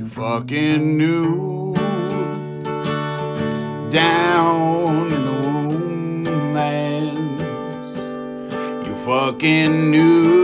fucking knew down in the womblands. You fucking knew.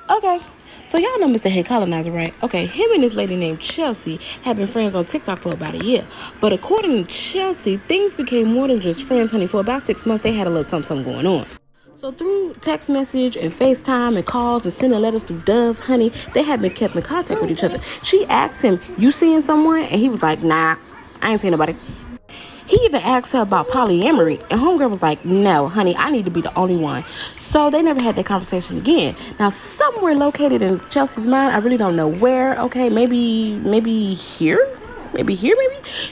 Okay, so y'all know Mr. Head Colonizer, right? Okay, him and this lady named Chelsea have been friends on TikTok for about a year. But according to Chelsea, things became more than just friends, honey. For about 6 months, they had a little something going on. So through text message and FaceTime and calls and sending letters through Doves, honey, they had been kept in contact with each other. She asked him, "You seeing someone?" And he was like, "Nah, I ain't seeing nobody." He even asked her about polyamory, and homegirl was like, "No, honey, I need to be the only one." So they never had that conversation again. Now, somewhere located in Chelsea's mind, I really don't know where, okay, maybe here? Maybe.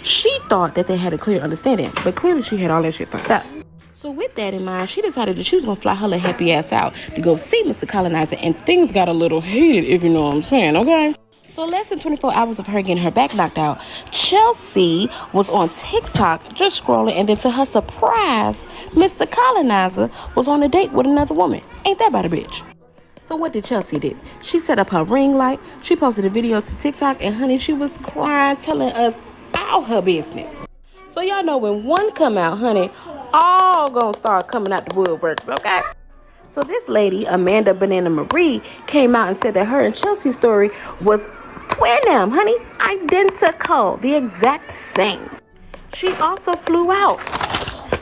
She thought that they had a clear understanding, but clearly she had all that shit fucked up. So with that in mind, she decided that she was going to fly her little happy ass out to go see Mr. Colonizer, and things got a little heated, if you know what I'm saying, okay? So less than 24 hours of her getting her back knocked out, Chelsea was on TikTok just scrolling, and then to her surprise, Mr. Colonizer was on a date with another woman. Ain't that about a bitch? So what did Chelsea do? She set up her ring light, she posted a video to TikTok, and honey, she was crying, telling us all her business. So y'all know when one come out, honey, all gonna start coming out the woodworks, okay? So this lady, Amanda Banana Marie, came out and said that her and Chelsea's story was twin them, honey, identical, the exact same. She also flew out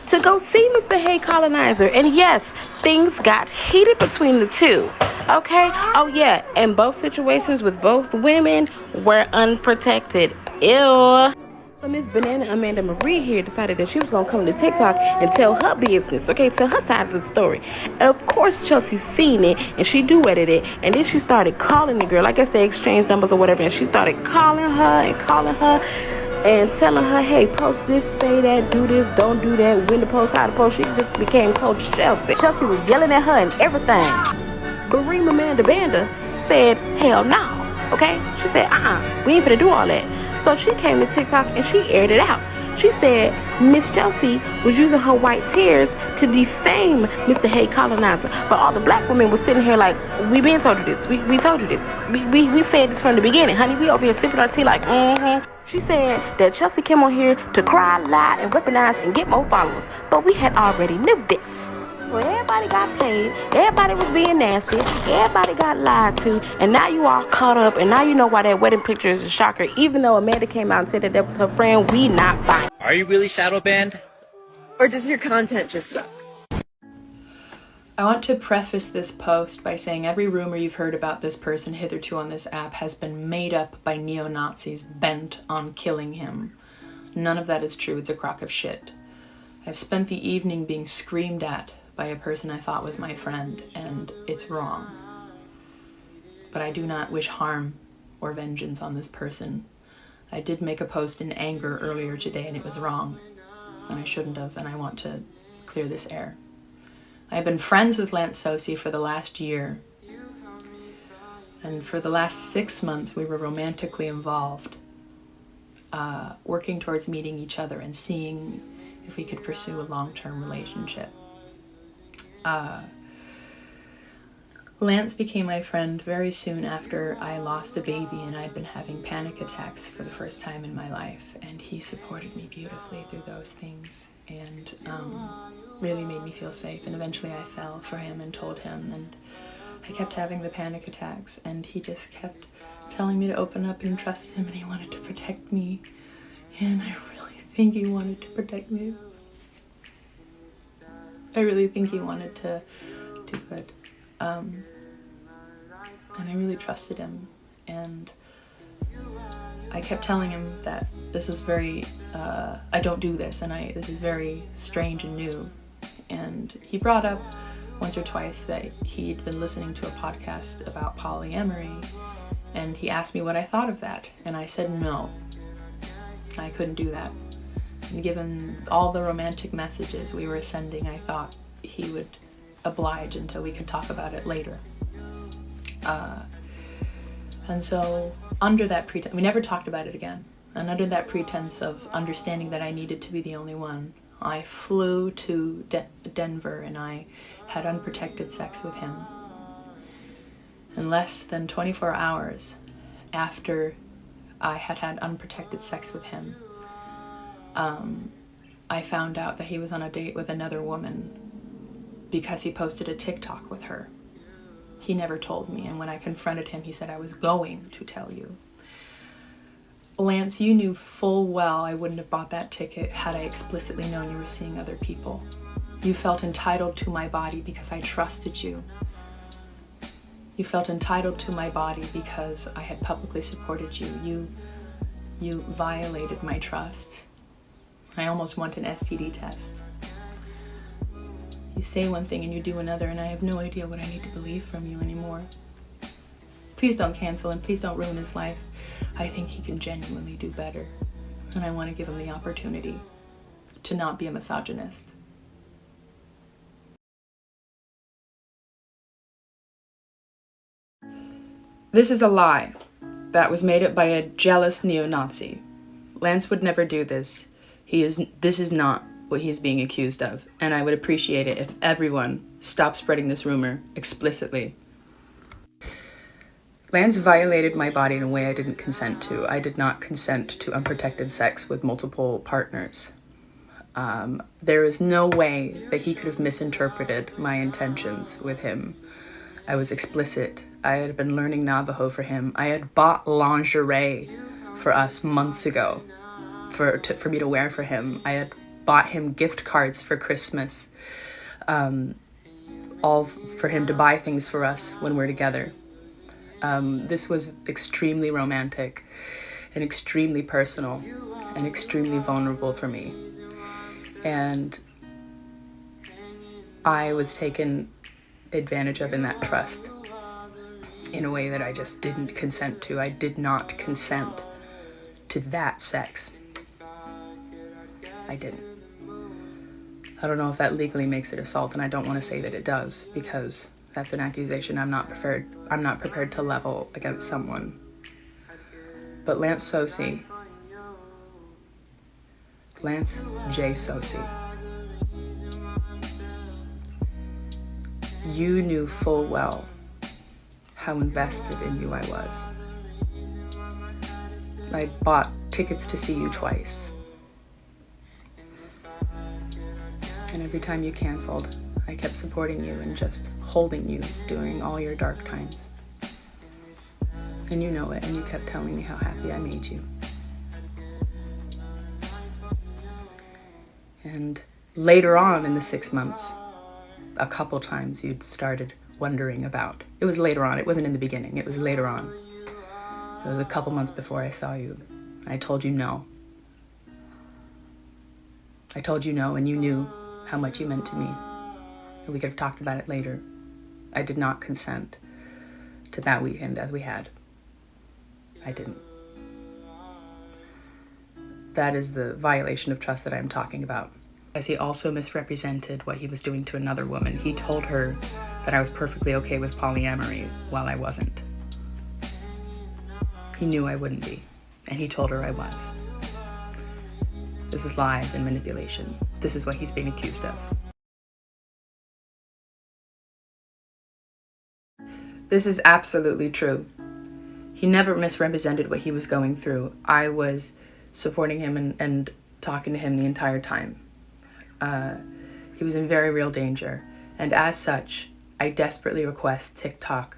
to go see Mr. Hey Colonizer, and yes, things got heated between the two, okay? Oh yeah, and both situations with both women were unprotected. Ew. So Miss Banana Amanda Marie here decided that she was going to come to TikTok and tell her business, okay, tell her side of the story. And of course, Chelsea seen it, and she duetted it, and then she started calling the girl. I guess they exchanged numbers or whatever, and she started calling her and telling her, hey, post this, say that, do this, don't do that, when to post, how to post. She just became Coach Chelsea. Chelsea was yelling at her and everything. Bareem Amanda Banda said, hell no, okay? She said, we ain't finna do all that. So she came to TikTok and she aired it out. She said Miss Chelsea was using her white tears to defame Mr. Hey Colonizer. But all the black women were sitting here like, we been told you this. We told you this. We said this from the beginning, honey. We over here sipping our tea like, She said that Chelsea came on here to cry, lie, and weaponize and get more followers. But we had already knew this. So everybody got paid, everybody was being nasty, everybody got lied to, and now you all caught up, and now you know why that wedding picture is a shocker. Even though Amanda came out and said that was her friend, we not fine. Are you really shadow banned? Or does your content just suck? I want to preface this post by saying every rumor you've heard about this person hitherto on this app has been made up by neo-Nazis bent on killing him. None of that is true. It's a crock of shit. I've spent the evening being screamed at by a person I thought was my friend, and it's wrong. But I do not wish harm or vengeance on this person. I did make a post in anger earlier today, and it was wrong, and I shouldn't have, and I want to clear this air. I've been friends with Lance Sosi for the last year, and for the last 6 months we were romantically involved, working towards meeting each other and seeing if we could pursue a long-term relationship. Lance became my friend very soon after I lost a baby, and I'd been having panic attacks for the first time in my life, and he supported me beautifully through those things, and really made me feel safe. And eventually I fell for him and told him, and I kept having the panic attacks, and he just kept telling me to open up and trust him, and he wanted to protect me, and I really think he wanted to protect me. I really think he wanted to do good. And I really trusted him. And I kept telling him that this is very, I don't do this, and this is very strange and new. And he brought up once or twice that he'd been listening to a podcast about polyamory, and he asked me what I thought of that. And I said no, I couldn't do that. And given all the romantic messages we were sending, I thought he would oblige until we could talk about it later. And so under that pretense, we never talked about it again. And under that pretense of understanding that I needed to be the only one, I flew to Denver and I had unprotected sex with him. In less than 24 hours after I had had unprotected sex with him, I found out that he was on a date with another woman because he posted a TikTok with her. He never told me, and when I confronted him, he said, I was going to tell you. Lance, you knew full well I wouldn't have bought that ticket had I explicitly known you were seeing other people. You felt entitled to my body because I trusted you. You felt entitled to my body because I had publicly supported you. You violated my trust. I almost want an STD test. You say one thing and you do another, and I have no idea what I need to believe from you anymore. Please don't cancel and please don't ruin his life. I think he can genuinely do better, and I want to give him the opportunity to not be a misogynist. This is a lie that was made up by a jealous neo-Nazi. Lance would never do this. This is not what he is being accused of, and I would appreciate it if everyone stopped spreading this rumor explicitly. Lance violated my body in a way I didn't consent to. I did not consent to unprotected sex with multiple partners. There is no way that he could have misinterpreted my intentions with him. I was explicit. I had been learning Navajo for him. I had bought lingerie for us months ago for me to wear for him. I had bought him gift cards for Christmas, all for him to buy things for us when we're together. This was extremely romantic and extremely personal and extremely vulnerable for me. And I was taken advantage of in that trust in a way that I just didn't consent to. I did not consent to that sex. I didn't. I don't know if that legally makes it assault, and I don't want to say that it does, because that's an accusation I'm not prepared to level against someone. But Lance J. Sosi, you knew full well how invested in you I was. I bought tickets to see you twice. And every time you canceled, I kept supporting you and just holding you during all your dark times. And you know it, and you kept telling me how happy I made you. And later on in the 6 months, a couple times you'd started wondering about. It was later on, it wasn't in the beginning, it was later on. It was a couple months before I saw you. I told you no. I told you no, and you knew how much you meant to me. And we could have talked about it later. I did not consent to that weekend as we had. I didn't. That is the violation of trust that I'm talking about. As he also misrepresented what he was doing to another woman. He told her that I was perfectly okay with polyamory while I wasn't. He knew I wouldn't be, and he told her I was. This is lies and manipulation. This is what he's being accused of. This is absolutely true. He never misrepresented what he was going through. I was supporting him and talking to him the entire time. He was in very real danger. And as such, I desperately request TikTok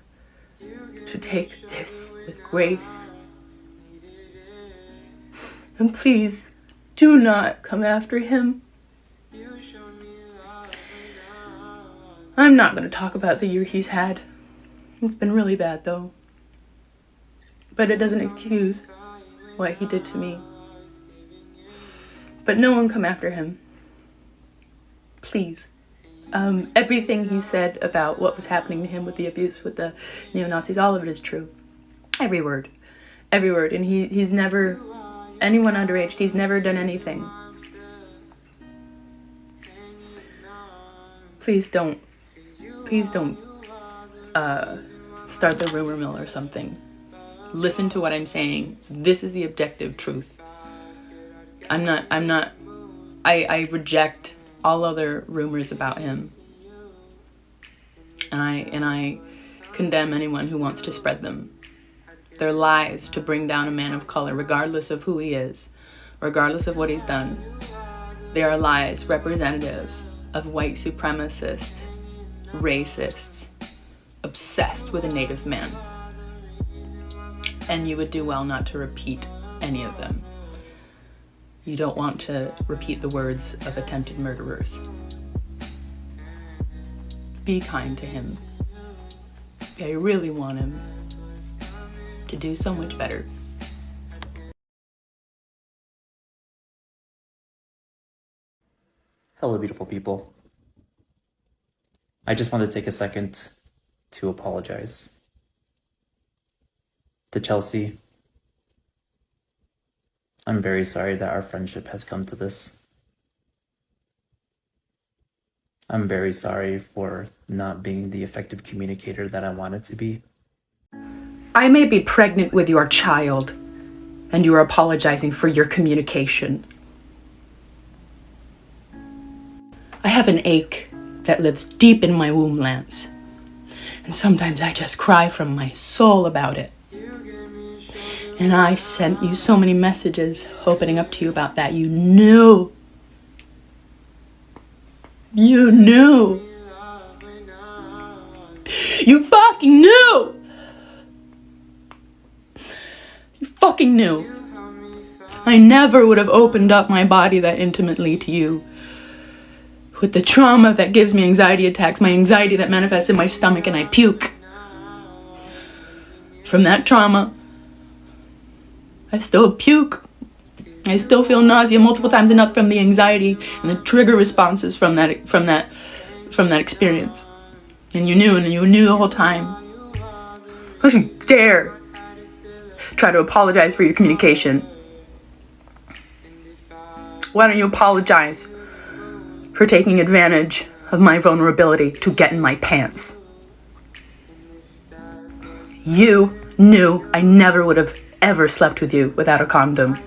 to take this with grace. And please, do not come after him. I'm not going to talk about the year he's had. It's been really bad, though. But it doesn't excuse what he did to me. But no one come after him. Please. Everything he said about what was happening to him with the abuse with the neo-Nazis, all of it is true. Every word. Every word. And he's never, anyone underage, he's never done anything. Please don't start the rumor mill or something. Listen to what I'm saying. This is the objective truth. I reject all other rumors about him. And I condemn anyone who wants to spread them. They're lies to bring down a man of color, regardless of who he is, regardless of what he's done. They are lies representative of white supremacists, racists, obsessed with a native man. And you would do well not to repeat any of them. You don't want to repeat the words of attempted murderers. Be kind to him. I really want him to do so much better. Hello, beautiful people. I just want to take a second to apologize. To Chelsea, I'm very sorry that our friendship has come to this. I'm very sorry for not being the effective communicator that I wanted to be. I may be pregnant with your child, and you are apologizing for your communication. I have an ache that lives deep in my womb, Lance. And sometimes I just cry from my soul about it. And I sent you so many messages opening up to you about that. You knew. You knew. You fucking knew. You fucking knew. I never would have opened up my body that intimately to you. With the trauma that gives me anxiety attacks, my anxiety that manifests in my stomach and I puke. From that trauma, I still puke. I still feel nausea multiple times enough from the anxiety and the trigger responses from that experience. And you knew the whole time. Don't you dare try to apologize for your communication. Why don't you apologize for taking advantage of my vulnerability to get in my pants? You knew I never would have ever slept with you without a condom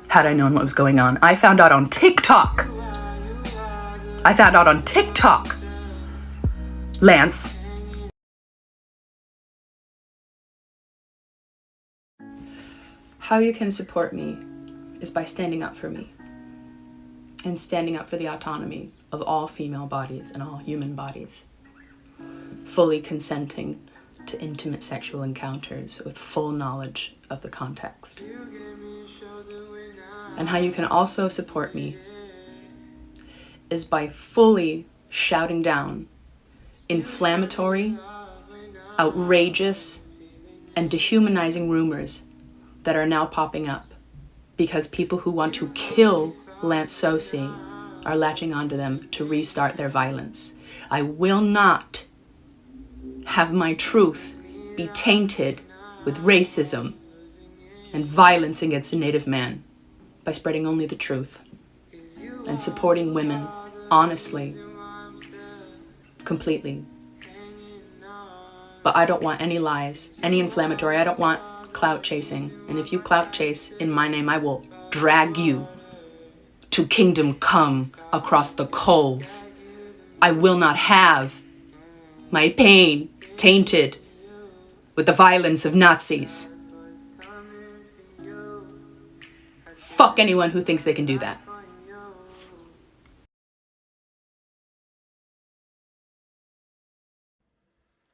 had I known what was going on. I found out on TikTok. Lance. How you can support me is by standing up for me and standing up for the autonomy of all female bodies and all human bodies, fully consenting to intimate sexual encounters with full knowledge of the context. And how you can also support me is by fully shouting down inflammatory, outrageous, and dehumanizing rumors that are now popping up because people who want to kill Lance Sosi are latching onto them to restart their violence. I will not have my truth be tainted with racism and violence against a Native man by spreading only the truth and supporting women honestly, completely. But I don't want any lies, any inflammatory. I don't want clout chasing. And if you clout chase in my name, I will drag you to kingdom come across the coals. I will not have my pain tainted with the violence of Nazis. Fuck anyone who thinks they can do that.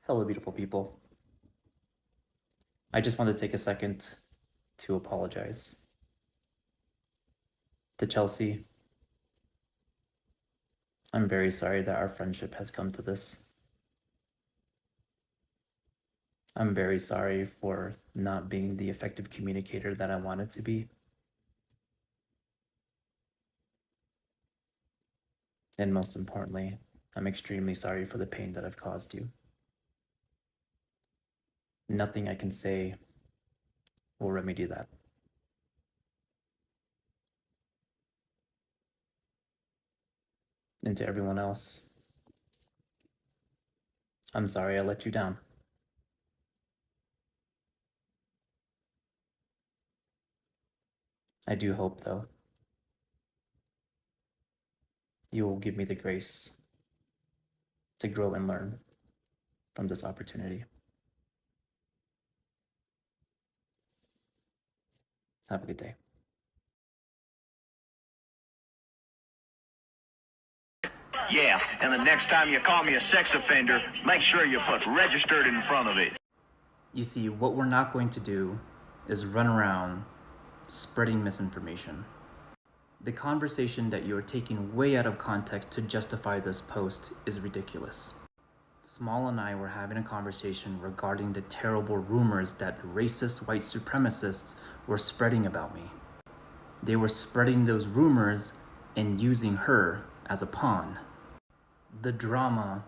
Hello, beautiful people. I just want to take a second to apologize. To Chelsea, I'm very sorry that our friendship has come to this. I'm very sorry for not being the effective communicator that I wanted to be. And most importantly, I'm extremely sorry for the pain that I've caused you. Nothing I can say will remedy that. And to everyone else, I'm sorry I let you down. I do hope, though, you will give me the grace to grow and learn from this opportunity. Have a good day. Yeah, and the next time you call me a sex offender, make sure you put registered in front of it. You see, what we're not going to do is run around spreading misinformation. The conversation that you're taking way out of context to justify this post is ridiculous. Small and I were having a conversation regarding the terrible rumors that racist white supremacists were spreading about me. They were spreading those rumors and using her as a pawn. The drama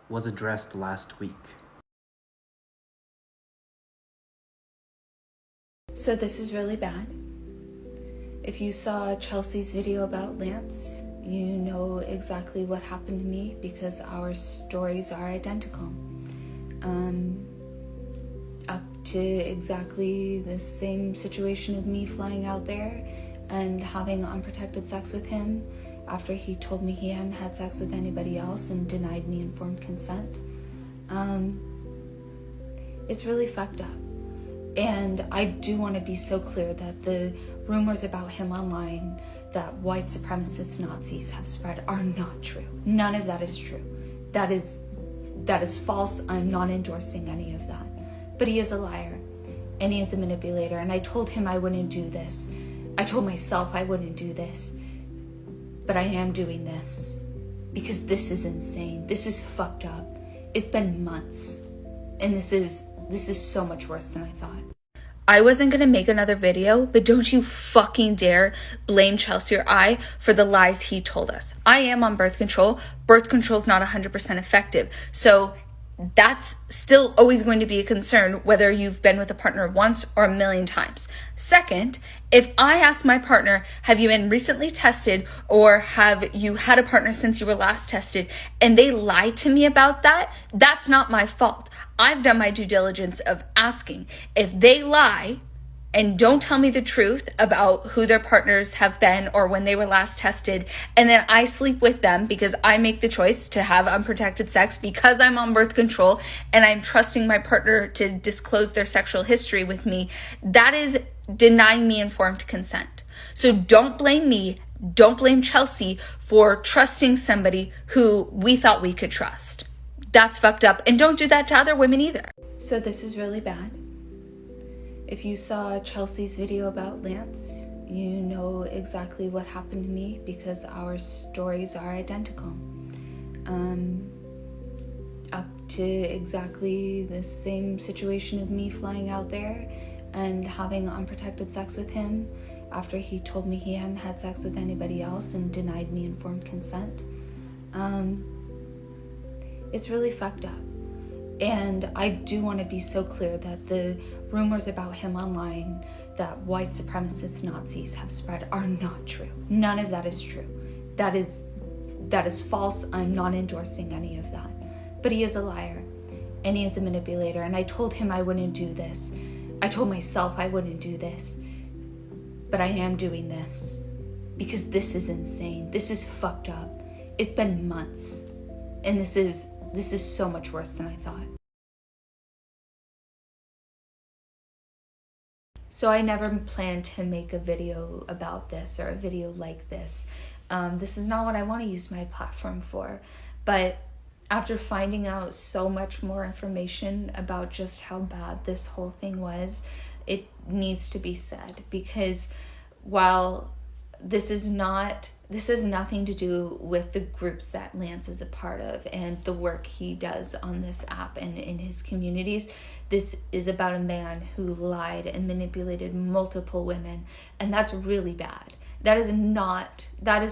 was addressed last week. So this is really bad. If you saw Chelsea's video about Lance, you know exactly what happened to me because our stories are identical. Up to exactly the same situation of me flying out there and having unprotected sex with him after he told me he hadn't had sex with anybody else and denied me informed consent. It's really fucked up. And I do want to be so clear that the rumors about him online that white supremacist Nazis have spread are not true. None of that is true. That is false. I'm not endorsing any of that. But he is a liar and he is a manipulator. And I told him I wouldn't do this. I told myself I wouldn't do this. But I am doing this because this is insane. This is fucked up. It's been months. And this is so much worse than I thought. I wasn't gonna make another video, but don't you fucking dare blame Chelsea or I for the lies he told us. I am on birth control. Birth control is not 100% effective. So that's still always going to be a concern whether you've been with a partner once or a million times. Second, if I ask my partner, have you been recently tested or have you had a partner since you were last tested, and they lie to me about that, that's not my fault. I've done my due diligence of asking. If they lie and don't tell me the truth about who their partners have been or when they were last tested, and then I sleep with them because I make the choice to have unprotected sex because I'm on birth control and I'm trusting my partner to disclose their sexual history with me, that is denying me informed consent. So don't blame me, don't blame Chelsea for trusting somebody who we thought we could trust. That's fucked up, and don't do that to other women either. So this is really bad. If you saw Chelsea's video about Lance, you know exactly what happened to me because our stories are identical. Up to exactly the same situation of me flying out there and having unprotected sex with him after he told me he hadn't had sex with anybody else and denied me informed consent. It's really fucked up. And I do want to be so clear that the rumors about him online that white supremacist Nazis have spread are not true. None of that is true. That is false. I'm not endorsing any of that. But he is a liar and he is a manipulator. And I told him I wouldn't do this. I told myself I wouldn't do this. But I am doing this because this is insane. This is fucked up. It's been months. And this is so much worse than I thought. So I never planned to make a video about this or a video like this. This is not what I want to use my platform for. But after finding out so much more information about just how bad this whole thing was, it needs to be said. Because while this has nothing to do with the groups that Lance is a part of and the work he does on this app and in his communities. This is about a man who lied and manipulated multiple women, and that's really bad. That is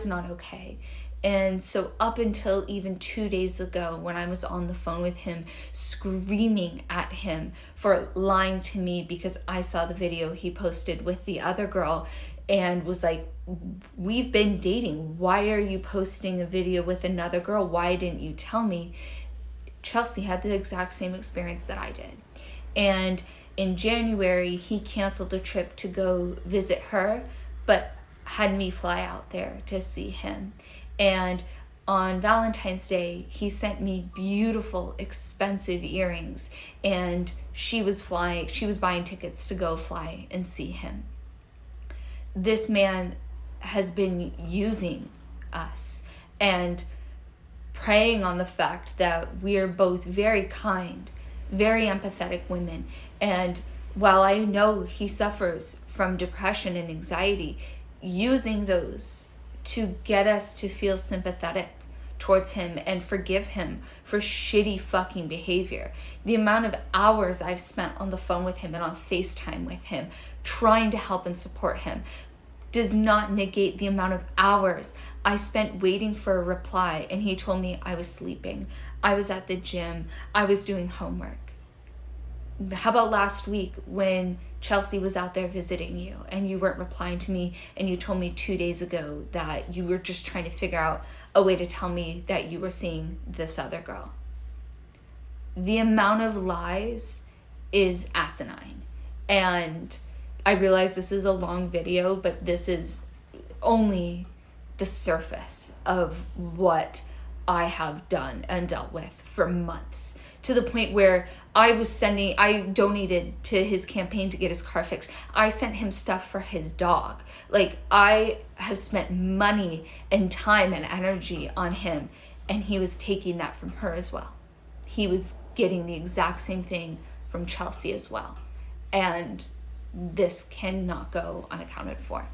not okay. And so up until even 2 days ago when I was on the phone with him screaming at him for lying to me because I saw the video he posted with the other girl and was like, we've been dating. Why are you posting a video with another girl? Why didn't you tell me? Chelsea had the exact same experience that I did. And in January, he canceled a trip to go visit her, but had me fly out there to see him. And on Valentine's Day, he sent me beautiful, expensive earrings, and she was buying tickets to go fly and see him. This man has been using us and preying on the fact that we are both very kind, very empathetic women. And while I know he suffers from depression and anxiety, using those to get us to feel sympathetic towards him and forgive him for shitty fucking behavior. The amount of hours I've spent on the phone with him and on FaceTime with him, trying to help and support him, does not negate the amount of hours I spent waiting for a reply, and he told me I was sleeping, I was at the gym, I was doing homework. How about last week when Chelsea was out there visiting you and you weren't replying to me, and you told me 2 days ago that you were just trying to figure out a way to tell me that you were seeing this other girl? The amount of lies is asinine. And I realize this is a long video, but this is only the surface of what I have done and dealt with for months, to the point where I donated to his campaign to get his car fixed. I sent him stuff for his dog. Like, I have spent money and time and energy on him, and he was taking that from her as well. He was getting the exact same thing from Chelsea as well. And this cannot go unaccounted for.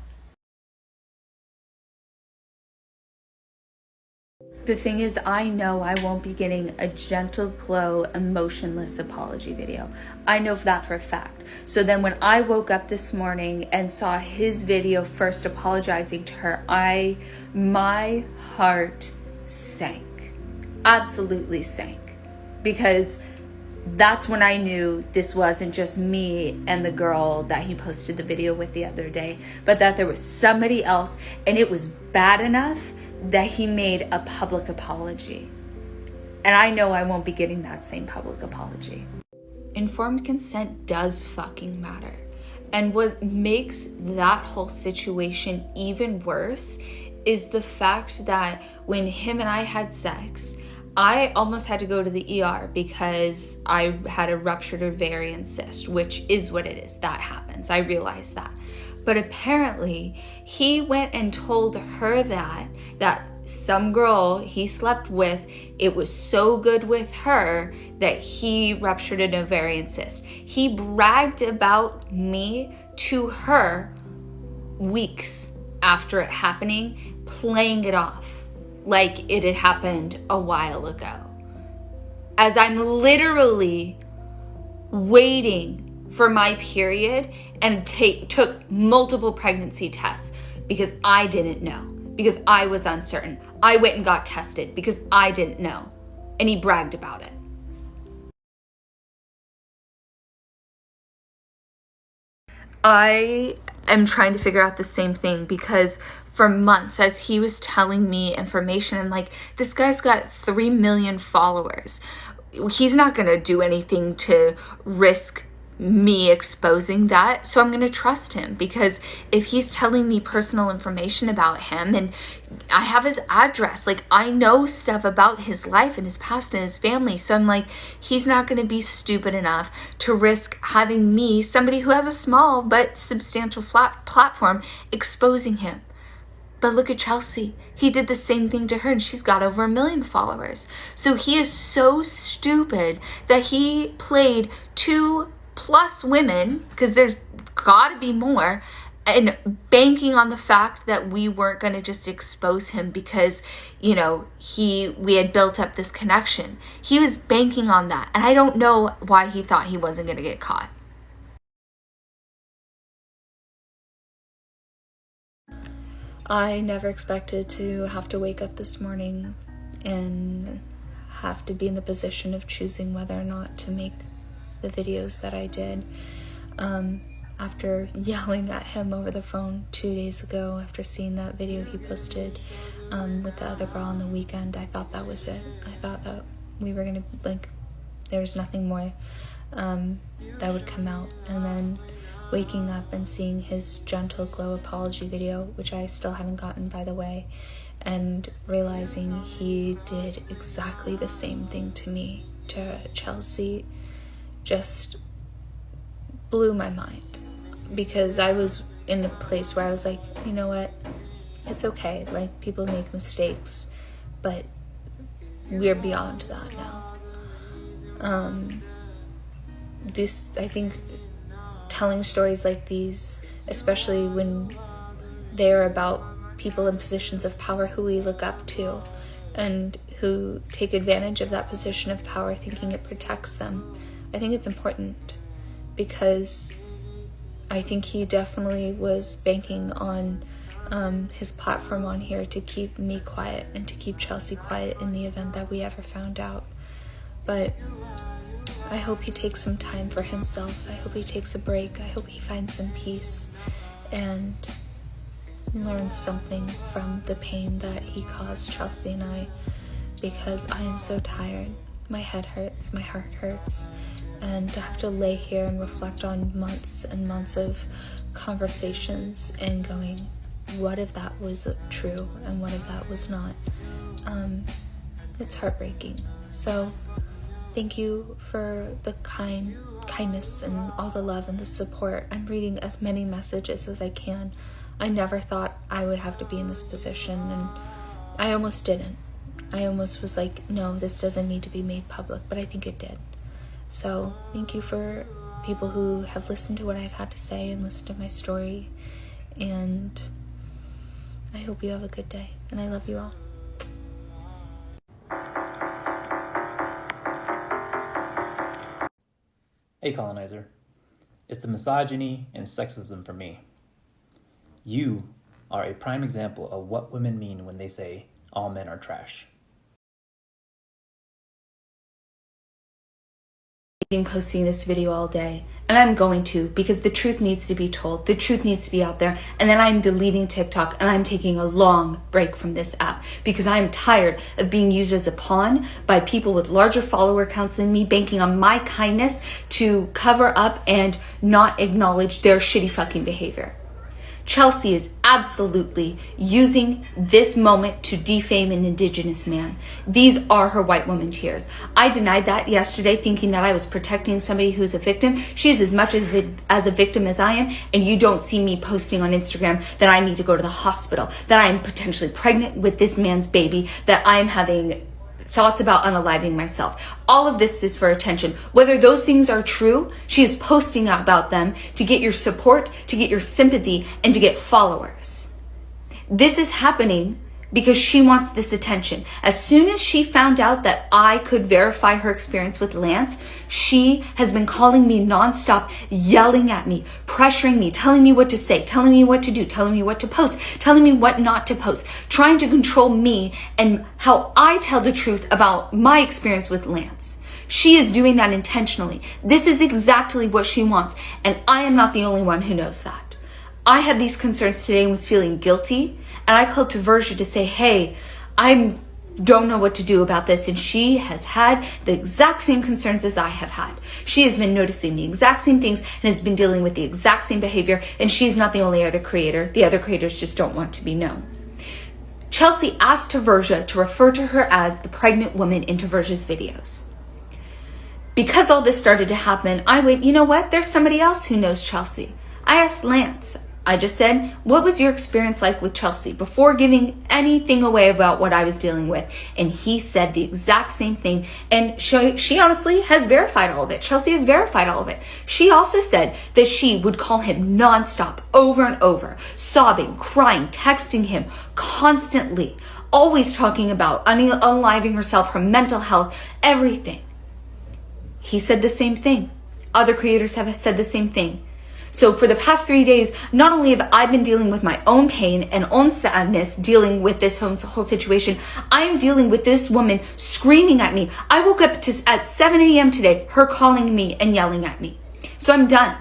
The thing is, I know I won't be getting a gentle glow, emotionless apology video. I know that for a fact. So then when I woke up this morning and saw his video first apologizing to her, my heart sank. Absolutely sank. Because that's when I knew this wasn't just me and the girl that he posted the video with the other day, but that there was somebody else, and it was bad enough that he made a public apology. And I know I won't be getting that same public apology. Informed consent does fucking matter. And what makes that whole situation even worse is the fact that when him and I had sex, I almost had to go to the ER because I had a ruptured ovarian cyst, which is what it is. That happens. I realize that. But apparently he went and told her that some girl he slept with, it was so good with her that he ruptured an ovarian cyst. He bragged about me to her weeks after it happening, playing it off like it had happened a while ago. As I'm literally waiting for my period and took multiple pregnancy tests because I didn't know, because I was uncertain. I went and got tested because I didn't know, and he bragged about it. I am trying to figure out the same thing, because for months, as he was telling me information, I'm like, this guy's got 3 million followers. He's not going to do anything to risk me exposing that, so I'm going to trust him, because if he's telling me personal information about him and I have his address, like, I know stuff about his life and his past and his family, so I'm like, he's not going to be stupid enough to risk having me, somebody who has a small but substantial platform, exposing him. But look at Chelsea. He did the same thing to her, and she's got over 1 million followers. So he is so stupid that he played 2+ women, because there's got to be more, and banking on the fact that we weren't going to just expose him because, you know, we had built up this connection. He was banking on that, and I don't know why he thought he wasn't going to get caught. I never expected to have to wake up this morning and have to be in the position of choosing whether or not to make the videos that I did. After yelling at him over the phone 2 days ago, after seeing that video he posted with the other girl on the weekend, I thought that was it. I thought that we were gonna, like, there was nothing more that would come out. And then waking up and seeing his gentle glow apology video, which I still haven't gotten, by the way, and realizing he did exactly the same thing to me, to Chelsea, just blew my mind, because I was in a place where I was like, you know what, it's okay, like, people make mistakes, but we're beyond that now. I think telling stories like these, especially when they're about people in positions of power who we look up to and who take advantage of that position of power thinking it protects them, I think it's important, because I think he definitely was banking on his platform on here to keep me quiet and to keep Chelsea quiet in the event that we ever found out. But I hope he takes some time for himself. I hope he takes a break. I hope he finds some peace and learns something from the pain that he caused Chelsea and I, because I am so tired. My head hurts, my heart hurts, and to have to lay here and reflect on months and months of conversations and going, what if that was true and what if that was not? It's heartbreaking. So thank you for the kindness and all the love and the support. I'm reading as many messages as I can. I never thought I would have to be in this position, and I almost didn't. I almost was like, no, this doesn't need to be made public, but I think it did. So thank you for people who have listened to what I've had to say and listened to my story, and I hope you have a good day, and I love you all. Hey colonizer, it's the misogyny and sexism for me. You are a prime example of what women mean when they say all men are trash. Posting this video all day, and I'm going to, because the truth needs to be told, the truth needs to be out there, and then I'm deleting TikTok and I'm taking a long break from this app because I'm tired of being used as a pawn by people with larger follower counts than me, banking on my kindness to cover up and not acknowledge their shitty fucking behavior. Chelsea is absolutely using this moment to defame an Indigenous man. These are her white woman tears. I denied that yesterday, thinking that I was protecting somebody who's a victim. She's as much as a victim as I am, and you don't see me posting on Instagram that I need to go to the hospital, that I'm potentially pregnant with this man's baby, that I'm having thoughts about unaliving myself. All of this is for attention. Whether those things are true, she is posting about them to get your support, to get your sympathy, and to get followers. This is happening because she wants this attention. As soon as she found out that I could verify her experience with Lance, she has been calling me nonstop, yelling at me, pressuring me, telling me what to say, telling me what to do, telling me what to post, telling me what not to post, trying to control me and how I tell the truth about my experience with Lance. She is doing that intentionally. This is exactly what she wants, and I am not the only one who knows that. I had these concerns today and was feeling guilty, and I called to Verja to say, hey, I don't know what to do about this, and she has had the exact same concerns as I have had. She has been noticing the exact same things and has been dealing with the exact same behavior, and she's not the only other creator. The other creators just don't want to be known. Chelsea asked Verja to refer to her as the pregnant woman into Verja's videos. Because all this started to happen, I went, you know what? There's somebody else who knows Chelsea. I asked Lance. I just said, what was your experience like with Chelsea before giving anything away about what I was dealing with? And he said the exact same thing. And she honestly has verified all of it. Chelsea has verified all of it. She also said that she would call him nonstop, over and over, sobbing, crying, texting him constantly, always talking about unaliving herself, her mental health, everything. He said the same thing. Other creators have said the same thing. So for the past 3 days, not only have I been dealing with my own pain and own sadness, dealing with this whole situation, I am dealing with this woman screaming at me. I woke up at 7 a.m. today, her calling me and yelling at me. So I'm done.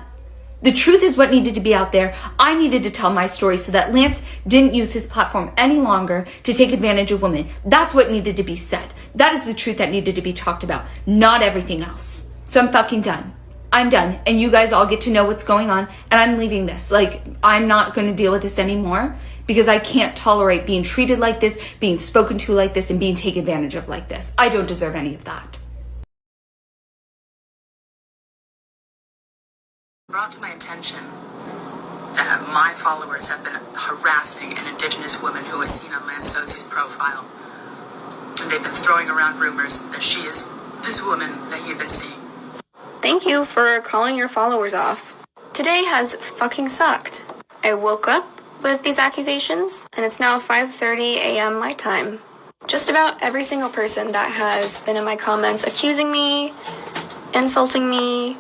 The truth is what needed to be out there. I needed to tell my story so that Lance didn't use his platform any longer to take advantage of women. That's what needed to be said. That is the truth that needed to be talked about, not everything else. So I'm fucking done. I'm done, and you guys all get to know what's going on, and I'm leaving this. Like, I'm not going to deal with this anymore because I can't tolerate being treated like this, being spoken to like this, and being taken advantage of like this. I don't deserve any of that. Brought to my attention that my followers have been harassing an Indigenous woman who was seen on Lance Sozzi's profile. And they've been throwing around rumors that she is this woman that you've been seeing. Thank you for calling your followers off. Today has fucking sucked. I woke up with these accusations, and it's now 5:30 a.m. my time. Just about every single person that has been in my comments accusing me, insulting me,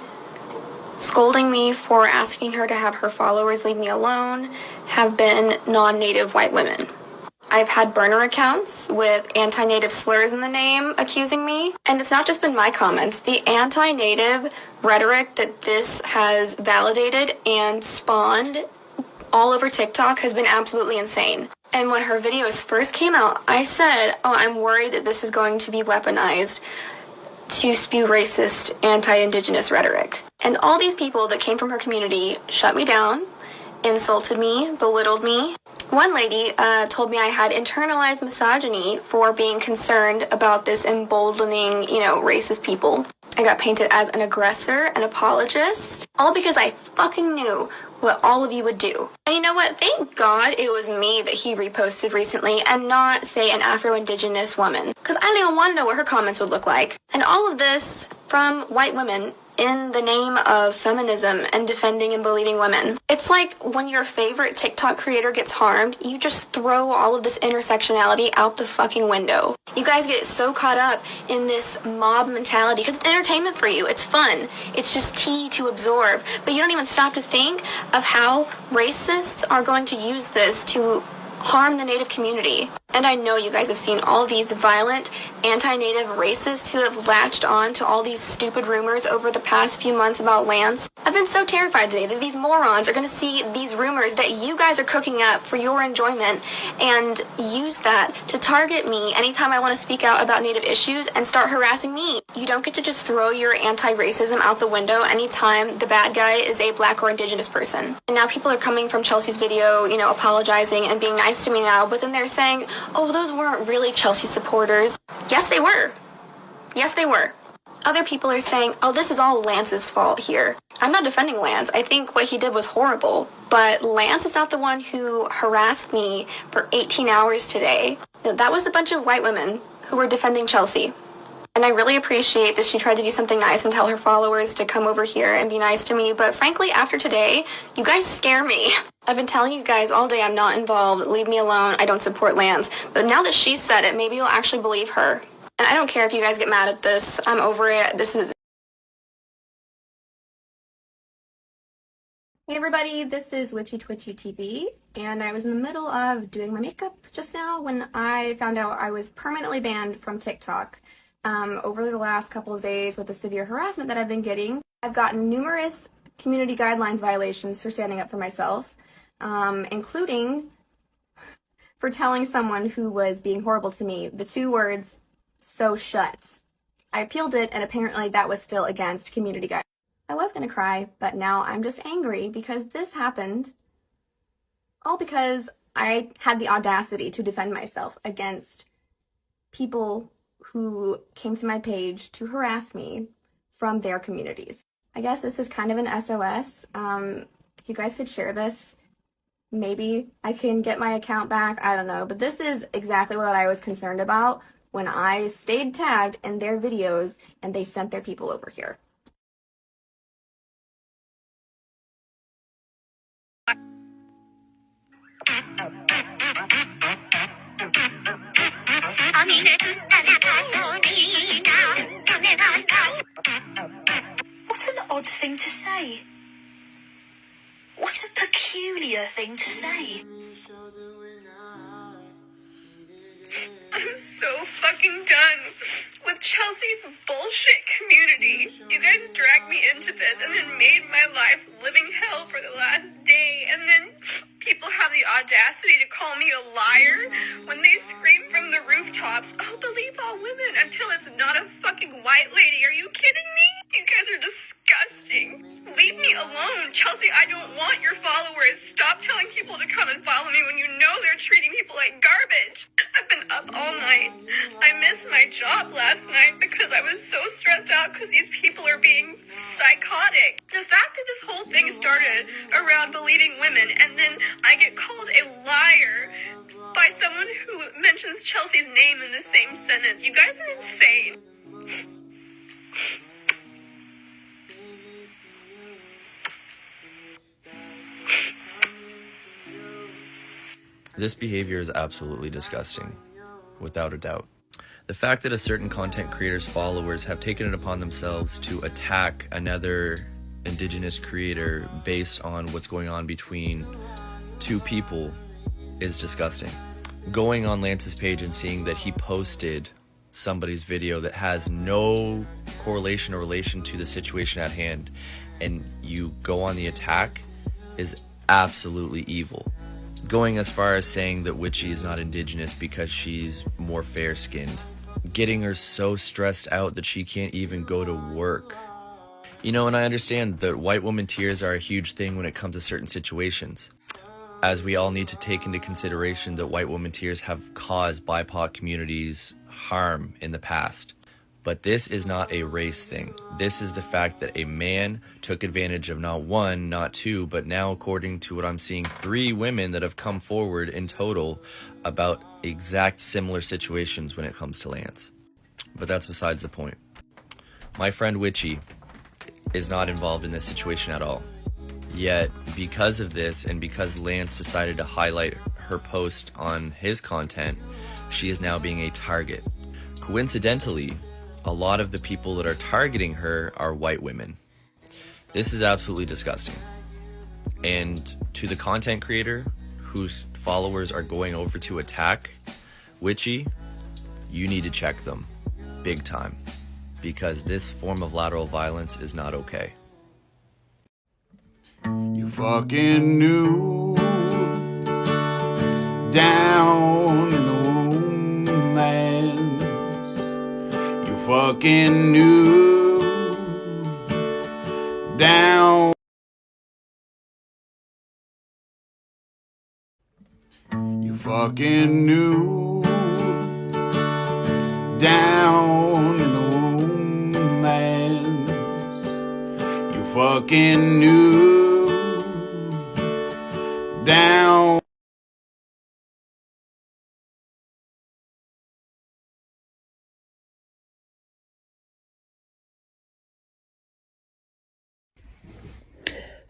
scolding me for asking her to have her followers leave me alone have been non-native white women. I've had burner accounts with anti-native slurs in the name accusing me. And it's not just been my comments. The anti-native rhetoric that this has validated and spawned all over TikTok has been absolutely insane. And when her videos first came out, I said, oh, I'm worried that this is going to be weaponized to spew racist, anti-Indigenous rhetoric. And all these people that came from her community shut me down, insulted me, belittled me. One lady told me I had internalized misogyny for being concerned about this emboldening, racist people. I got painted as an aggressor, an apologist, all because I fucking knew what all of you would do. And you know what? Thank God it was me that he reposted recently and not, say, an Afro-Indigenous woman. Because I don't even want to know what her comments would look like. And all of this from white women in the name of feminism and defending and believing women. It's like when your favorite TikTok creator gets harmed, you just throw all of this intersectionality out the fucking window. You guys get so caught up in this mob mentality because it's entertainment for you. It's fun. It's just tea to absorb. But you don't even stop to think of how racists are going to use this to harm the Native community. And I know you guys have seen all these violent, anti-Native racists who have latched on to all these stupid rumors over the past few months about Lance. I've been so terrified today that these morons are going to see these rumors that you guys are cooking up for your enjoyment and use that to target me anytime I want to speak out about Native issues and start harassing me. You don't get to just throw your anti-racism out the window anytime the bad guy is a Black or Indigenous person. And now people are coming from Chelsea's video, apologizing and being nice to me now, but then they're saying, oh, those weren't really Chelsea supporters. Yes, they were. Yes, they were. Other people are saying, oh, this is all Lance's fault here. I'm not defending Lance. I think what he did was horrible. But Lance is not the one who harassed me for 18 hours today. That was a bunch of white women who were defending Chelsea. And I really appreciate that she tried to do something nice and tell her followers to come over here and be nice to me. But frankly, after today, you guys scare me. I've been telling you guys all day I'm not involved. Leave me alone. I don't support Lance. But now that she said it, maybe you'll actually believe her. And I don't care if you guys get mad at this. I'm over it. Hey everybody, this is Witchy Twitchy TV. And I was in the middle of doing my makeup just now when I found out I was permanently banned from TikTok. Over the last couple of days with the severe harassment that I've been getting, I've gotten numerous community guidelines violations for standing up for myself, including for telling someone who was being horrible to me the 2 words, "so shut." I appealed it, and apparently that was still against community guidelines. I was gonna cry, but now I'm just angry because this happened all because I had the audacity to defend myself against people who came to my page to harass me from their communities. I guess this is kind of an SOS. If you guys could share this, maybe I can get my account back. I don't know. But this is exactly what I was concerned about when I stayed tagged in their videos and they sent their people over here. What an odd thing to say. What a peculiar thing to say. I'm so fucking done with Chelsea's bullshit community. You guys dragged me into this and then made my life living hell for the last day, and then people have the audacity to call me a liar when they scream from the rooftops, oh, believe all women, until it's not a fucking white lady. Are you kidding me? You guys are disgusting. Leave me alone. Chelsea, I don't want your followers. Stop telling people to come and follow me when you know treating people like garbage. I've been up all night. I missed my job last night because I was so stressed out because these people are being psychotic. The fact that this whole thing started around believing women and then I get called a liar by someone who mentions Chelsea's name in the same sentence. You guys are insane. This behavior is absolutely disgusting, without a doubt. The fact that a certain content creator's followers have taken it upon themselves to attack another Indigenous creator based on what's going on between two people is disgusting. Going on Lance's page and seeing that he posted somebody's video that has no correlation or relation to the situation at hand, and you go on the attack, is absolutely evil. Going as far as saying that Witchy is not Indigenous because she's more fair-skinned. Getting her so stressed out that she can't even go to work. You know, and I understand that white woman tears are a huge thing when it comes to certain situations, as we all need to take into consideration that white woman tears have caused BIPOC communities harm in the past. But this is not a race thing. This is the fact that a man took advantage of not one, not two, but now, according to what I'm seeing, 3 women that have come forward in total about exact similar situations when it comes to Lance. But that's besides the point. My friend Witchy is not involved in this situation at all. Yet, because of this, and because Lance decided to highlight her post on his content, she is now being a target. Coincidentally, a lot of the people that are targeting her are white women. This is absolutely disgusting. And to the content creator whose followers are going over to attack Witchy, you need to check them big time, because this form of lateral violence is not okay. You fucking knew down in the womb, man. You fucking knew down. You fucking knew down in the womb, man. You fucking knew down.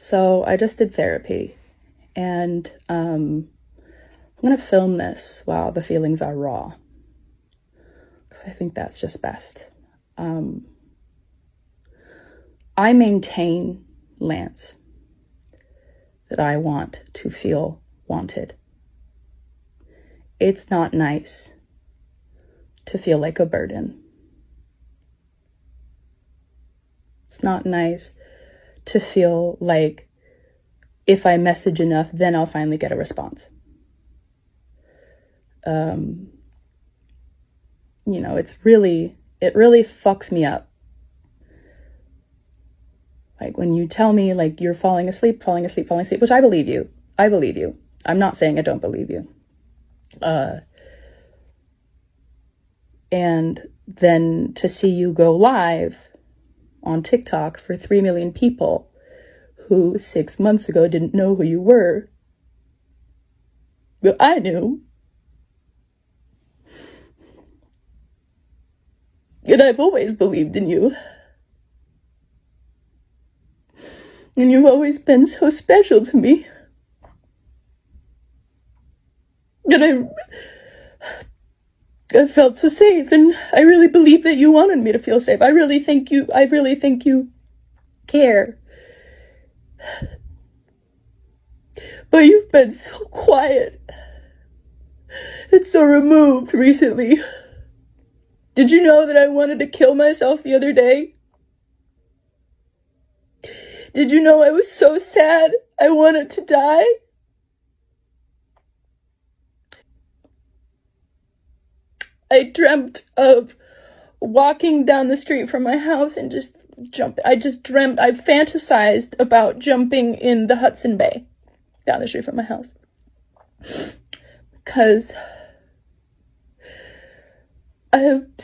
So I just did therapy, and I'm going to film this while the feelings are raw, because I think that's just best. I maintain, Lance, that I want to feel wanted. It's not nice to feel like a burden. It's not nice to feel like if I message enough, then I'll finally get a response. You know, it really fucks me up. Like when you tell me like you're falling asleep, which I believe you. I'm not saying I don't believe you. And then to see you go live on TikTok for 3 million people who 6 months ago didn't know who you were. Well, I knew. And I've always believed in you. And you've always been so special to me. And I felt so safe, and I really believe that you wanted me to feel safe. I really think you care. But you've been so quiet and so removed recently. Did you know that I wanted to kill myself the other day? Did you know I was so sad I wanted to die? I dreamt of walking down the street from my house and I fantasized about jumping in the Hudson Bay down the street from my house. because I have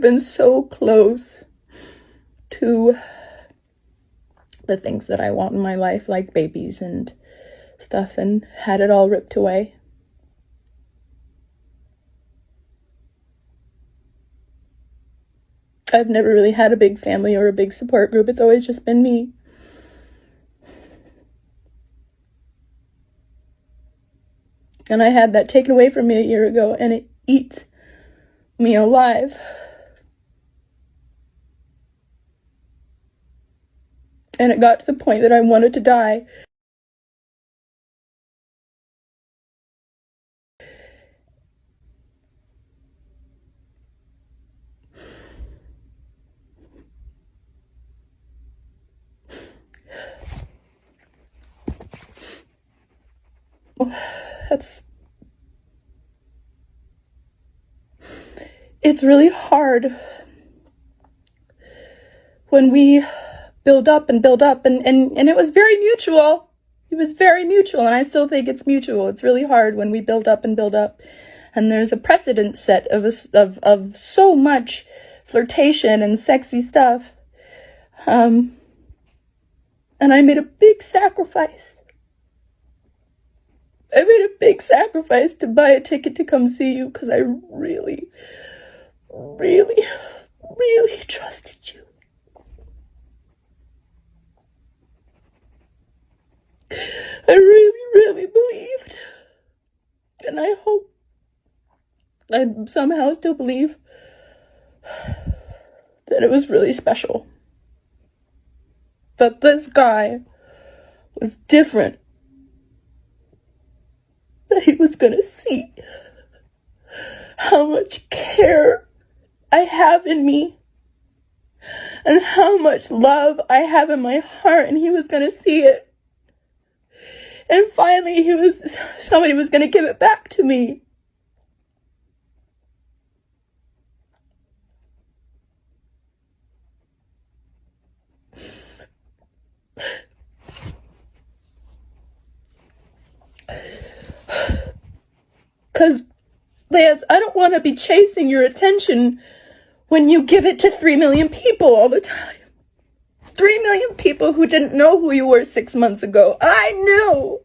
been so close to the things that I want in my life, like babies and stuff, and had it all ripped away. I've never really had a big family or a big support group. It's always just been me. And I had that taken away from me a year ago, and it eats me alive. And it got to the point that I wanted to die. It's really hard when we build up, and it was very mutual. It was very mutual, and I still think it's mutual. It's really hard when we build up, and there's a precedent set of so much flirtation and sexy stuff. And I made a big sacrifice. I made a big sacrifice to buy a ticket to come see you because I really, really, really trusted you. I really, really believed. And I hope, I somehow still believe, that it was really special. That this guy was different. That he was gonna see how much care I have in me and how much love I have in my heart, and he was gonna see it. And finally somebody was gonna give it back to me. Because, Lance, I don't want to be chasing your attention when you give it to 3 million people all the time. 3 million people who didn't know who you were 6 months ago. I knew.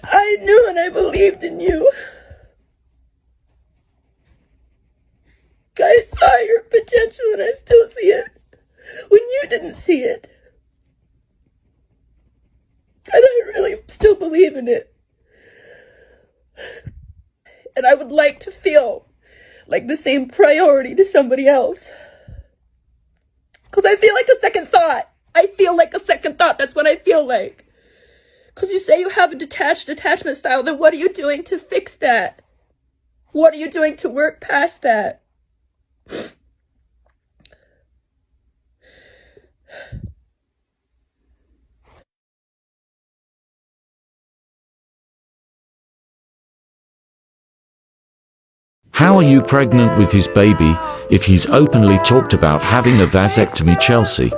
I knew, and I believed in you. I saw your potential, and I still see it when you didn't see it. And I really still believe in it. And I would like to feel like the same priority to somebody else. Because I feel like a second thought. I feel like a second thought. That's what I feel like. Because you say you have a detached attachment style, then what are you doing to fix that? What are you doing to work past that? How are you pregnant with his baby if he's openly talked about having a vasectomy, Chelsea?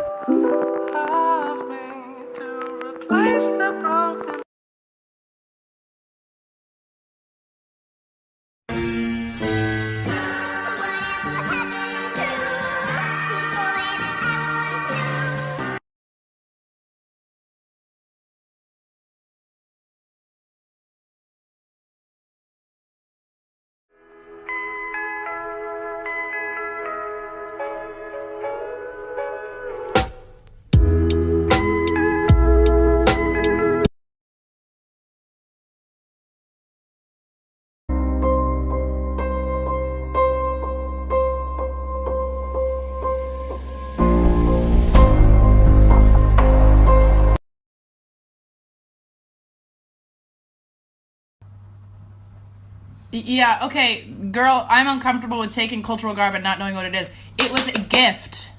Yeah, okay, girl, I'm uncomfortable with taking cultural garb and not knowing what it is. It was a gift.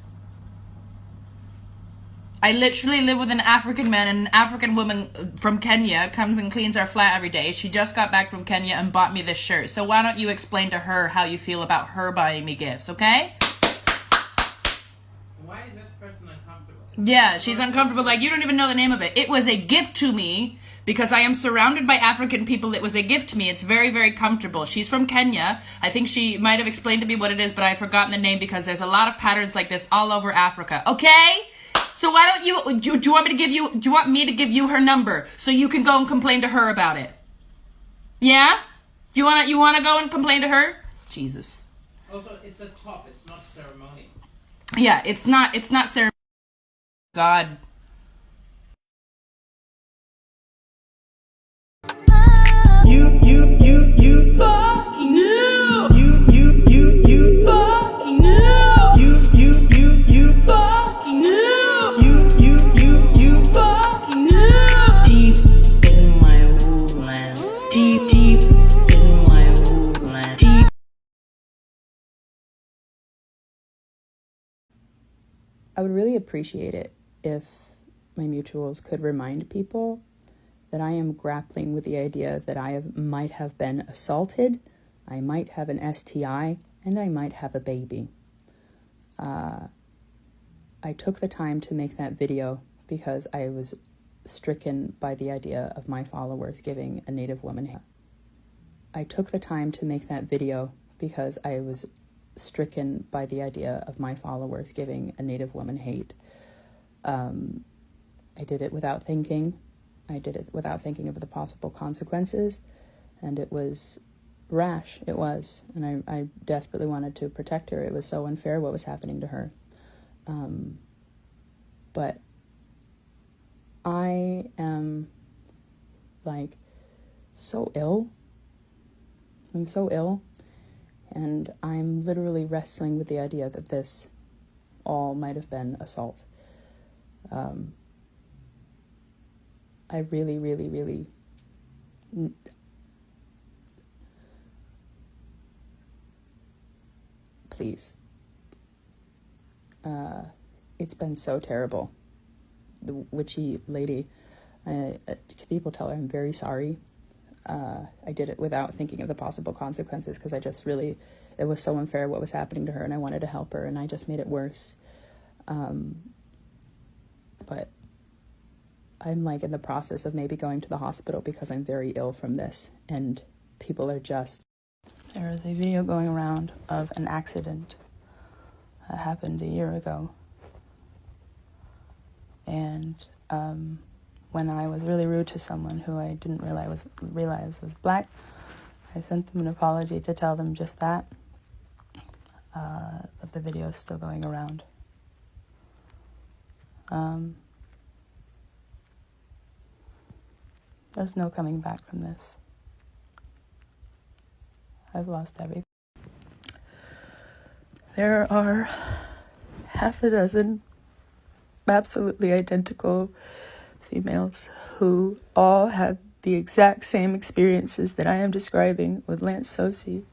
I literally live with an African man, and an African woman from Kenya comes and cleans our flat every day. She just got back from Kenya and bought me this shirt. So why don't you explain to her how you feel about her buying me gifts, okay? Why is this person uncomfortable? Yeah, she's uncomfortable. Like, you don't even know the name of it. It was a gift to me because I am surrounded by African people. It was a gift to me. It's very, very comfortable. She's from Kenya. I think she might have explained to me what it is, but I've forgotten the name because there's a lot of patterns like this all over Africa. Okay? So why don't you, do you want me to give you her number so you can go and complain to her about it? Yeah? You wanna go and complain to her? Jesus. Also, it's a top. It's not ceremony. Yeah, it's not ceremony. God. You fucking knew. You fucking knew. You fucking knew. You fucking knew. Deep in my woodland. Deep in my woodland. Deep. I would really appreciate it if my mutuals could remind people that I am grappling with the idea that might have been assaulted, I might have an STI, and I might have a baby. I took the time to make that video because I was stricken by the idea of my followers giving a Native woman hate. I took the time to make that video because I was stricken by the idea of my followers giving a Native woman hate. I did it without thinking. I did it without thinking of the possible consequences, and it was rash. It was, and I desperately wanted to protect her. It was so unfair what was happening to her. But I am, like, so ill. I'm so ill, and I'm literally wrestling with the idea that this all might have been assault. I really, really, really please. It's been so terrible. The witchy lady, people tell her I'm very sorry. I did it without thinking of the possible consequences because it was so unfair what was happening to her, and I wanted to help her, and I just made it worse. But I'm like in the process of maybe going to the hospital because I'm very ill from this, and people are just... There is a video going around of an accident that happened a year ago, and when I was really rude to someone who I didn't realize was black, I sent them an apology to tell them just that, but the video is still going around. There's no coming back from this. I've lost everything. There are half a dozen absolutely identical females who all have the exact same experiences that I am describing with Lance Sosi.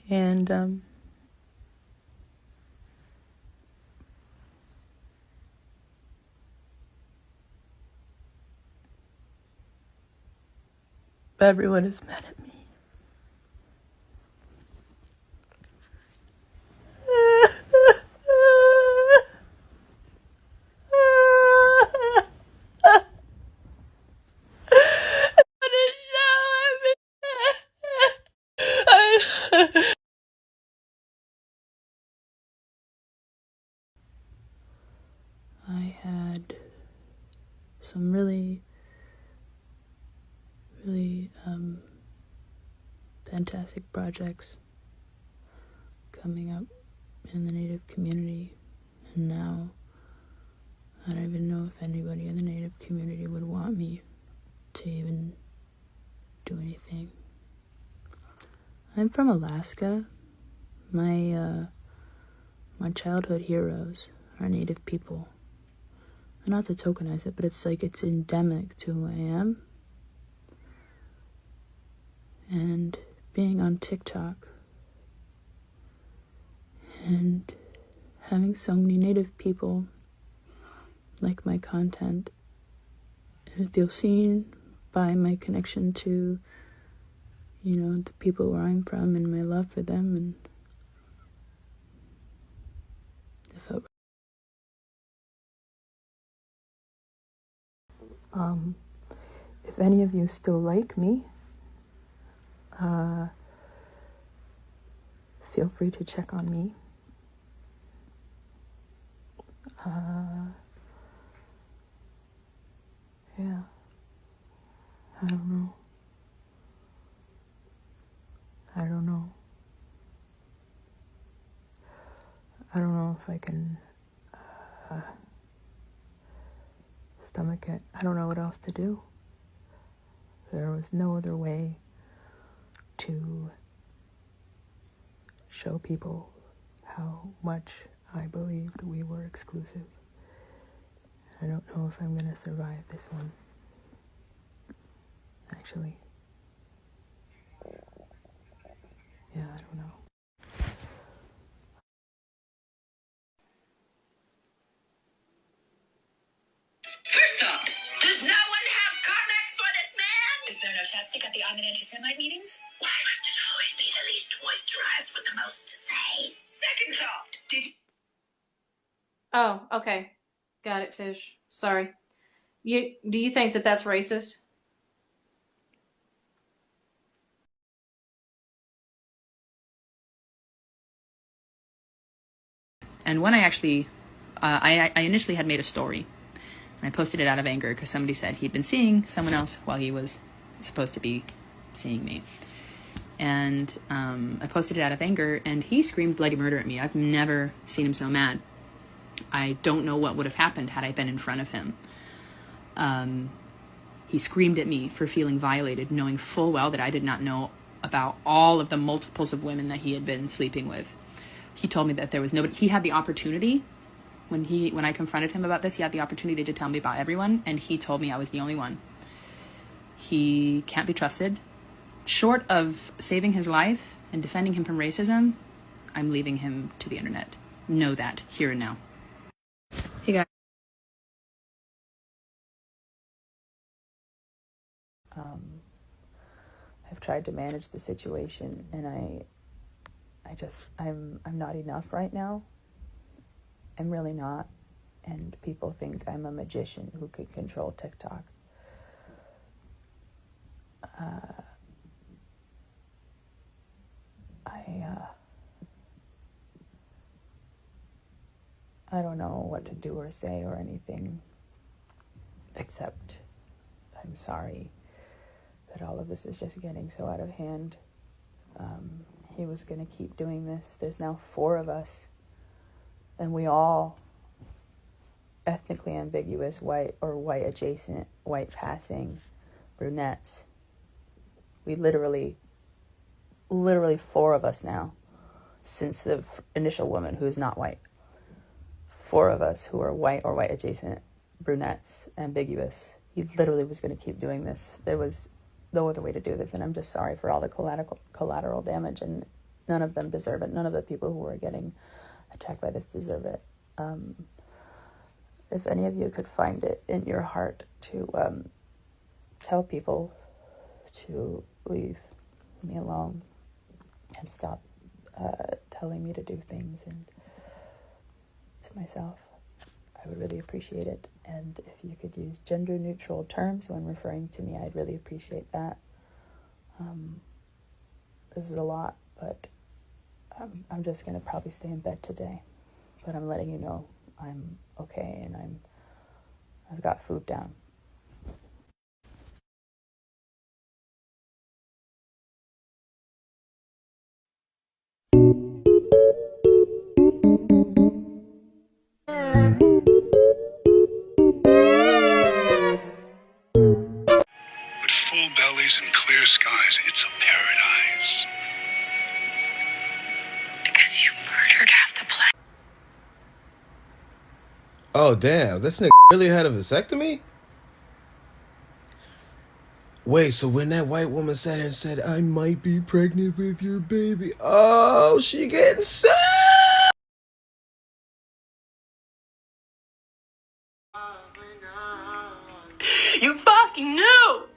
And everyone is mad at me. I had some really fantastic projects coming up in the Native community, and now I don't even know if anybody in the Native community would want me to even do anything. I'm from Alaska. My childhood heroes are Native people. And not to tokenize it, but it's like it's endemic to who I am. And being on TikTok and having so many Native people like my content and feel seen by my connection to, the people where I'm from and my love for them, and I felt If any of you still like me, feel free to check on me. Yeah, I don't know. I don't know if I can stomach it. I don't know what else to do. There was no other way to show people how much I believed we were exclusive. I don't know if I'm gonna survive this one. Actually. Yeah, I don't know. First off, does no one have comments for this man? Is there no chapstick at the I'm an anti-Semite meetings? Why must it always be the least moisturized with the most to say? Second thought, did you... Oh, okay. Got it, Tish. Sorry. Do you think that that's racist? And when I actually, I initially had made a story, and I posted it out of anger because somebody said he'd been seeing someone else while he was supposed to be seeing me. And I posted it out of anger, and he screamed bloody murder at me. I've never seen him so mad. I don't know what would have happened had I been in front of him. He screamed at me for feeling violated, knowing full well that I did not know about all of the multiples of women that he had been sleeping with. He told me that there was nobody. He had the opportunity when I confronted him about this. He had the opportunity to tell me about everyone, and he told me I was the only one. He can't be trusted. Short of saving his life and defending him from racism, I'm leaving him to the internet. Know that here and now. Hey guys. I've tried to manage the situation, and I'm not enough right now. I'm really not. And people think I'm a magician who could control TikTok. I don't know what to do or say or anything, except I'm sorry that all of this is just getting so out of hand. He was going to keep doing this. There's now 4 of us, and we all ethnically ambiguous, white or white adjacent, white passing, brunettes. We literally 4 of us now, since the initial woman who is not white. 4 of us who are white or white adjacent, brunettes, ambiguous. He literally was going to keep doing this. There was no other way to do this, and I'm just sorry for all the collateral damage, and none of them deserve it. None of the people who are getting attacked by this deserve it. If any of you could find it in your heart to tell people to leave me alone and stop telling me to do things and to myself, I would really appreciate it. And if you could use gender-neutral terms when referring to me, I'd really appreciate that. This is a lot, but I'm just going to probably stay in bed today. But I'm letting you know I'm okay, and I've got food down. With full bellies and clear skies, it's a paradise. Because you murdered half the planet. Oh, damn. This nigga really had a vasectomy? Wait, so when that white woman sat here and said, I might be pregnant with your baby. Oh, she getting sick. You fucking knew!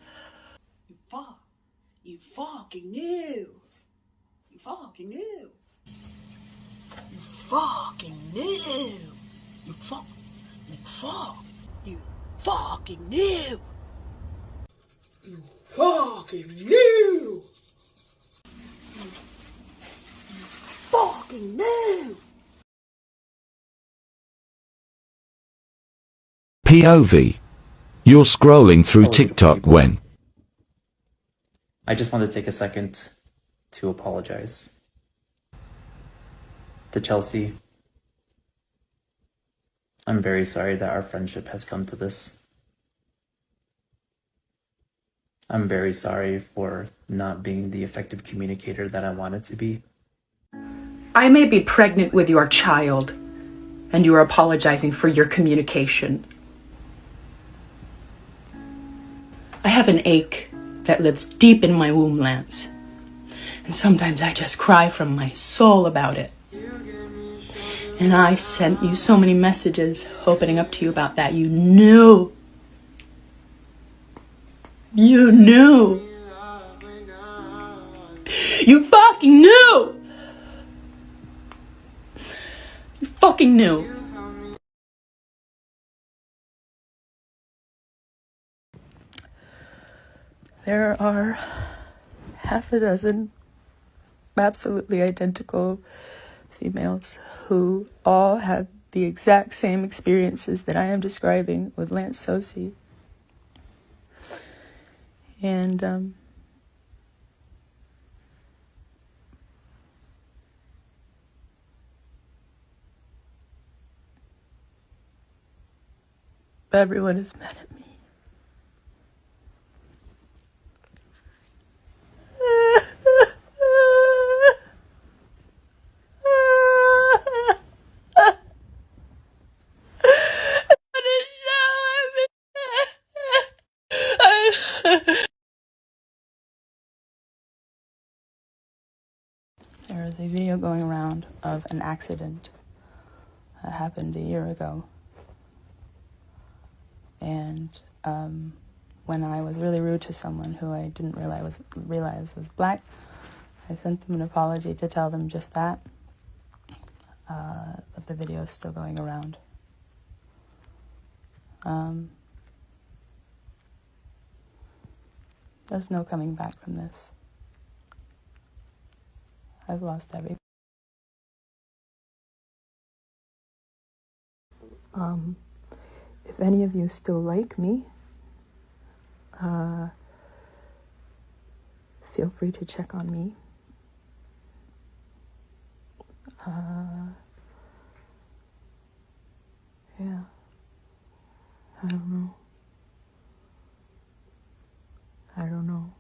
You fucking knew! You fucking knew! You fucking knew! You fuck! You fucking knew. You fucking knew. You fucking knew. POV. You're scrolling through TikTok when... I just want to take a second to apologize. To Chelsea, I'm very sorry that our friendship has come to this. I'm very sorry for not being the effective communicator that I wanted to be. I may be pregnant with your child, and you are apologizing for your communication. I have an ache that lives deep in my womb, Lance. And sometimes I just cry from my soul about it. And I sent you so many messages opening up to you about that. You knew. You knew. You fucking knew. You fucking knew. There are half a dozen absolutely identical females who all have the exact same experiences that I am describing with Lance Sosi. And everyone is mad at me. There is a video going around of an accident that happened a year ago. And when I was really rude to someone who I didn't realize was black, I sent them an apology to tell them just that. But the video is still going around. There's no coming back from this. I've lost everything. If any of you still like me, feel free to check on me. Yeah. I don't know. I don't know.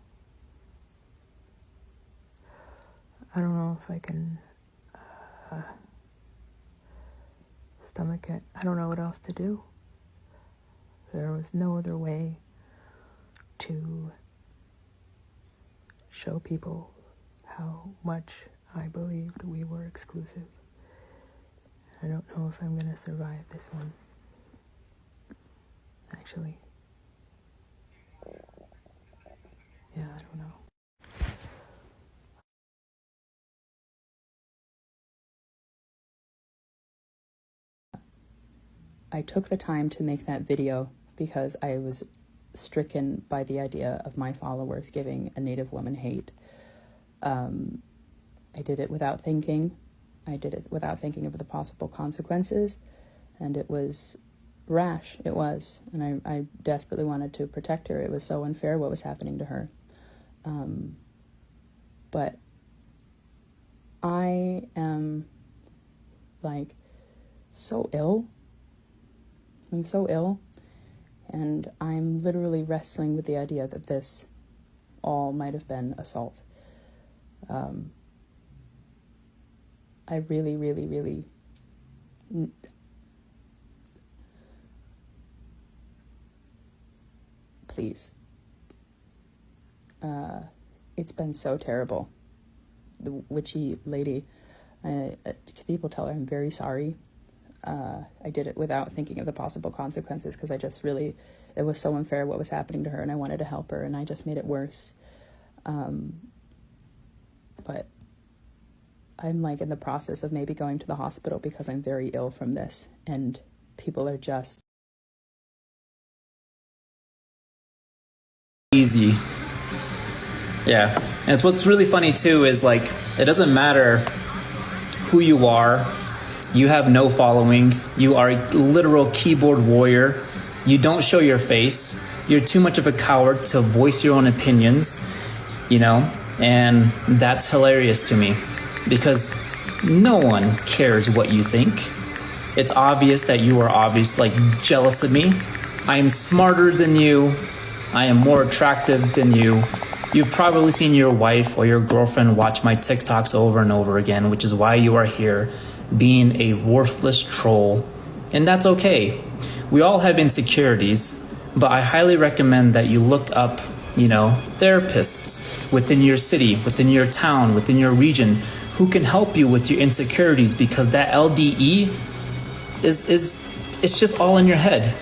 I don't know if I can stomach it. I don't know what else to do. There was no other way to show people how much I believed we were exclusive. I don't know if I'm gonna survive this one. Actually. Yeah, I don't know. I took the time to make that video because I was stricken by the idea of my followers giving a Native woman hate. I did it without thinking. I did it without thinking of the possible consequences, and it was rash. It was, and I desperately wanted to protect her. It was so unfair what was happening to her. But I am like so ill. I'm so ill, and I'm literally wrestling with the idea that this all might have been assault. I really, really, really please. It's been so terrible. The witchy lady, people tell her I'm very sorry. I did it without thinking of the possible consequences because I just really, it was so unfair what was happening to her, and I wanted to help her, and I just made it worse. But I'm like in the process of maybe going to the hospital because I'm very ill from this, and people are just crazy. Yeah. And it's what's really funny too is like, it doesn't matter who you are. You have no following. You are a literal keyboard warrior. You don't show your face. You're too much of a coward to voice your own opinions, you know? And that's hilarious to me because no one cares what you think. It's obvious that you are jealous of me. I am smarter than you. I am more attractive than you. You've probably seen your wife or your girlfriend watch my TikToks over and over again, which is why you are here being a worthless troll. And that's okay. We all have insecurities, but I highly recommend that you look up, therapists within your city, within your town, within your region, who can help you with your insecurities, because that LDE it's just all in your head,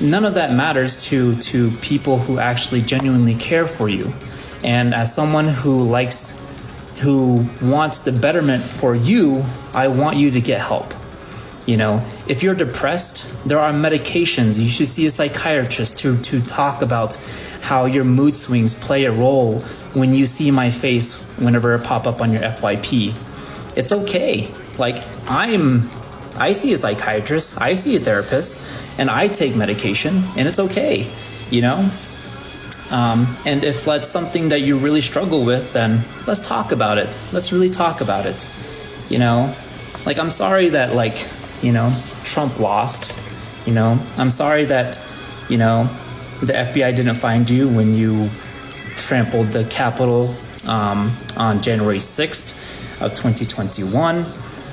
None of that matters to people who actually genuinely care for you. And as someone who wants the betterment for you, I want you to get help. If you're depressed, there are medications. You should see a psychiatrist to talk about how your mood swings play a role when you see my face whenever it pop up on your FYP. It's okay. I see a psychiatrist, I see a therapist, and I take medication, and it's okay, And if that's something that you really struggle with, then let's talk about it. Let's really talk about it, I'm sorry that, Trump lost, I'm sorry that, the FBI didn't find you when you trampled the Capitol on January 6th of 2021.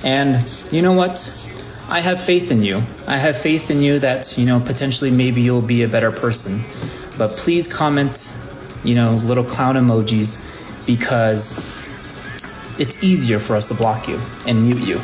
And you know what? I have faith in you. I have faith in you that, potentially maybe you'll be a better person. But please comment, little clown emojis, because it's easier for us to block you and mute you.